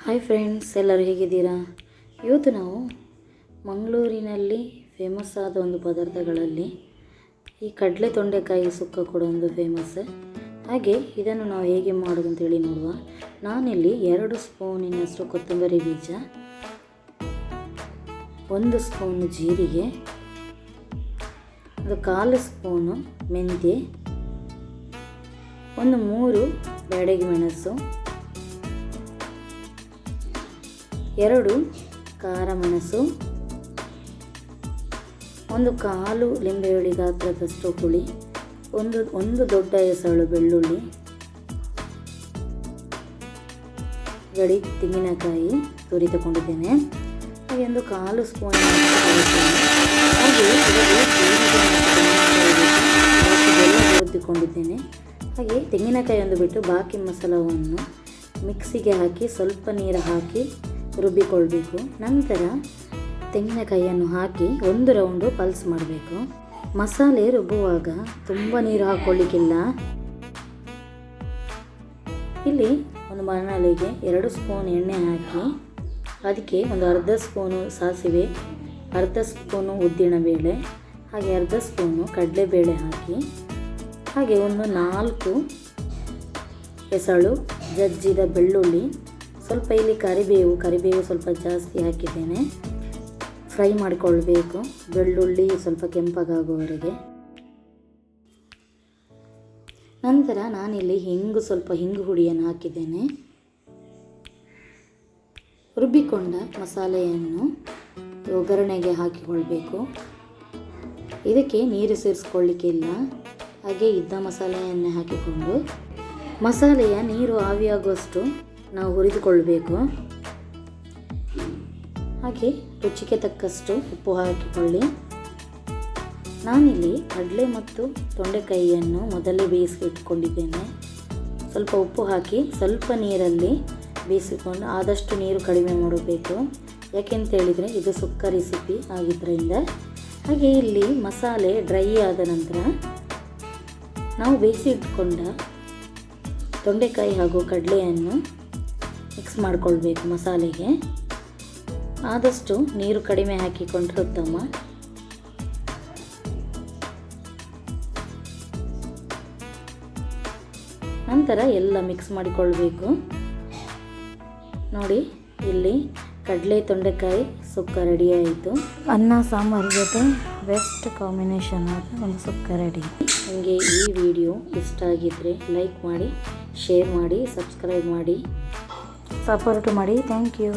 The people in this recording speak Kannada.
ಹಾಯ್ ಫ್ರೆಂಡ್ಸ್, ಎಲ್ಲರೂ ಹೇಗಿದ್ದೀರಾ? ಇವತ್ತು ನಾವು ಮಂಗಳೂರಿನಲ್ಲಿ ಫೇಮಸ್ ಆದ ಒಂದು ಪದಾರ್ಥಗಳಲ್ಲಿ ಈ ಕಡಲೆ ತೊಂಡೆಕಾಯಿ ಸುಕ್ಕ ಕೂಡ ಒಂದು ಫೇಮಸ್. ಹಾಗೆ ಇದನ್ನು ನಾವು ಹೇಗೆ ಮಾಡೋದು ಅಂತೇಳಿ ನೋಡುವ. ನಾನಿಲ್ಲಿ 2 ಸ್ಪೂನಿನಷ್ಟು ಕೊತ್ತಂಬರಿ ಬೀಜ, 1 ಸ್ಪೂನು ಜೀರಿಗೆ, 1/4 ಸ್ಪೂನು ಮೆಂತ್ಯ, 3 ಬ್ಯಾಡಗಿ ಮೆಣಸು, 2 ಖಾರ ಮೆಣಸು, 1/4 ಲಿಂಬೆಹುಳಿ ಗಾತ್ರದಷ್ಟು ಹುಳಿ, ಒಂದು ದೊಡ್ಡ ಎಸಳು ಬೆಳ್ಳುಳ್ಳಿ, ಗಡಿ ತೆಂಗಿನಕಾಯಿ ತುರಿದುಕೊಂಡಿದ್ದೇನೆ. ಹಾಗೆ 1/4 ಸ್ಪೂನ್ ಹಾಗೆ ಹುರಿದುಕೊಂಡಿದ್ದೇನೆ. ಹಾಗೆ ತೆಂಗಿನಕಾಯಿ ಒಂದು ಬಿಟ್ಟು ಬಾಕಿ ಮಸಾಲವನ್ನು ಮಿಕ್ಸಿಗೆ ಹಾಕಿ ಸ್ವಲ್ಪ ನೀರು ಹಾಕಿ ರುಬ್ಬಿಕೊಳ್ಬೇಕು. ನಂತರ ತೆಂಗಿನಕಾಯಿಯನ್ನು ಹಾಕಿ 1 ರೌಂಡು ಪಲ್ಸ್ ಮಾಡಬೇಕು. ಮಸಾಲೆ ರುಬ್ಬುವಾಗ ತುಂಬ ನೀರು ಹಾಕ್ಕೊಳ್ಳಿಕ್ಕಿಲ್ಲ. ಇಲ್ಲಿ ಒಂದು ಬಾಣಲೆಗೆ 2 ಸ್ಪೂನ್ ಎಣ್ಣೆ ಹಾಕಿ ಅದಕ್ಕೆ ಅರ್ಧ ಸ್ಪೂನು ಸಾಸಿವೆ, ಅರ್ಧ ಸ್ಪೂನು ಉದ್ದಿನಬೇಳೆ, ಹಾಗೆ ಅರ್ಧ ಸ್ಪೂನು ಕಡಲೆಬೇಳೆ ಹಾಕಿ, ಹಾಗೆ 4 ಎಸಳು ಜಜ್ಜಿದ ಬೆಳ್ಳುಳ್ಳಿ, ಸ್ವಲ್ಪ ಇಲ್ಲಿ ಕರಿಬೇವು ಸ್ವಲ್ಪ ಜಾಸ್ತಿ ಹಾಕಿದ್ದೇನೆ. ಫ್ರೈ ಮಾಡಿಕೊಳ್ಬೇಕು, ಬೆಳ್ಳುಳ್ಳಿ ಸ್ವಲ್ಪ ಕೆಂಪಗಾಗುವವರೆಗೆ. ನಂತರ ನಾನಿಲ್ಲಿ ಸ್ವಲ್ಪ ಹಿಂಗು ಹುಡಿಯನ್ನು ಹಾಕಿದ್ದೇನೆ. ರುಬ್ಬಿಕೊಂಡ ಮಸಾಲೆಯನ್ನು ಒಗ್ಗರಣೆಗೆ ಹಾಕಿಕೊಳ್ಬೇಕು. ಇದಕ್ಕೆ ನೀರು ಸೇರಿಸ್ಕೊಳ್ಳಿಕ್ಕಿಲ್ಲ. ಹಾಗೆ ಇದ್ದ ಮಸಾಲೆಯನ್ನೇ ಹಾಕಿಕೊಂಡು ಮಸಾಲೆಯ ನೀರು ಆವಿಯಾಗುವಷ್ಟು ನಾವು ಹುರಿದುಕೊಳ್ಬೇಕು. ಹಾಗೆ ರುಚಿಗೆ ತಕ್ಕಷ್ಟು ಉಪ್ಪು ಹಾಕಿಕೊಳ್ಳಿ. ನಾನಿಲ್ಲಿ ಕಡಲೆ ಮತ್ತು ತೊಂಡೆಕಾಯಿಯನ್ನು ಮೊದಲೇ ಬೇಯಿಸಿ ಇಟ್ಕೊಂಡಿದ್ದೇನೆ. ಸ್ವಲ್ಪ ಉಪ್ಪು ಹಾಕಿ ಸ್ವಲ್ಪ ನೀರಲ್ಲಿ ಬೇಯಿಸಿಕೊಂಡು ಆದಷ್ಟು ನೀರು ಕಡಿಮೆ ಮಾಡಬೇಕು. ಯಾಕೆಂತೇಳಿದರೆ ಇದು ಸುಕ್ಕ ರೆಸಿಪಿ ಆಗಿದ್ದರಿಂದ. ಹಾಗೆ ಇಲ್ಲಿ ಮಸಾಲೆ ಡ್ರೈ ಆದ ನಂತರ ನಾವು ಬೇಯಿಸಿ ಇಟ್ಕೊಂಡ ತೊಂಡೆಕಾಯಿ ಹಾಗೂ ಕಡಲೆಯನ್ನು ಮಿಕ್ಸ್ ಮಾಡಿಕೊಳ್ಬೇಕು. ಮಸಾಲೆಗೆ ಆದಷ್ಟು ನೀರು ಕಡಿಮೆ ಹಾಕಿಕೊಂಡ್ರೆ ಉತ್ತಮ. ನಂತರ ಎಲ್ಲ ಮಿಕ್ಸ್ ಮಾಡಿಕೊಳ್ಬೇಕು. ನೋಡಿ, ಇಲ್ಲಿ ಕಡಲೆ ತೊಂಡೆಕಾಯಿ ಸುಕ್ಕ ರೆಡಿ ಆಯಿತು. ಅನ್ನ ಸಾಂಬಾರು ಜೊತೆ ಬೆಸ್ಟ್ ಕಾಂಬಿನೇಷನ್ ಆದ ಒಂದು ಸುಕ್ಕ ರೆಡಿ. ನಿಮಗೆ ಈ ವಿಡಿಯೋ ಇಷ್ಟ ಆಗಿದ್ದರೆ ಲೈಕ್ ಮಾಡಿ, ಶೇರ್ ಮಾಡಿ, ಸಬ್ಸ್ಕ್ರೈಬ್ ಮಾಡಿ, ಸಪೋರ್ಟ್ ಮಾಡಿ. Thank you.